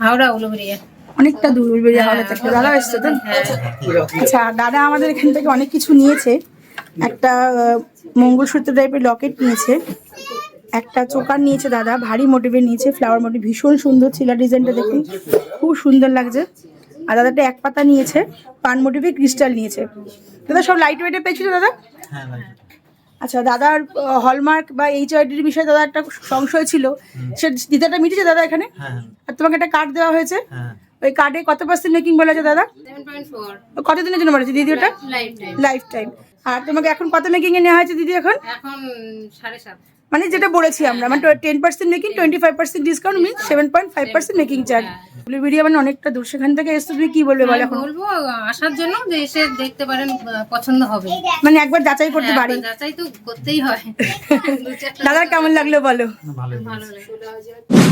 হাওড়া উলুবেড়িয়া। অনেকটা দূর উলুবেড়িয়া হাওড়া থেকে দাদা এসছে তো। আচ্ছা দাদা আমাদের এখান থেকে অনেক কিছু নিয়েছে। একটা মঙ্গলসূত্র টাইপের লকেট নিয়েছে, একটা চোকার নিয়েছে দাদা, ভারী মোটিভের নিয়েছে, ফ্লাওয়ার মোটিভ, ভীষণ সুন্দর ছিল ডিজাইনটা, দেখুন খুব সুন্দর লাগছে। আর দাদাটা এক পাতা নিয়েছে, পান মোটিভে ক্রিস্টাল নিয়েছে। দাদা সব লাইট ওয়েটে পেয়েছিল দাদা? আচ্ছা দাদার হলমার্ক বা HIDর বিষয়ে দাদা একটা সংশয় ছিল, সে দ্বিধাটা মিটেছে দাদা এখানে? আর তোমাকে একটা কার্ড দেওয়া হয়েছে, ওই কার্ডে কত % মেকিং বলা আছে দাদা? 7.4। কতদিনের জন্য বলেছে দিদি ওটা? Life time. আর তোমাকে এখন কত মেকিং এ নেওয়া হয়েছে দিদি এখন? 7.5। মানে যেটা বলেছি আমরা, মানে 10% মেকিং, 25% ডিসকাউন্ট, মিন 7.5% মেকিং চার্জ। ভিডিও মানে অনেকটা দূর, সেখান থেকে এসে তুমি কি বলবে বলো এখন? বলবো আসার জন্য যে এসে দেখতে পারেন, পছন্দ হবে। মানে একবার যাচাই করতে পারি, যাচাই তো করতেই হয়। দাদা কেমন লাগলো বলো? ভালো লাগে।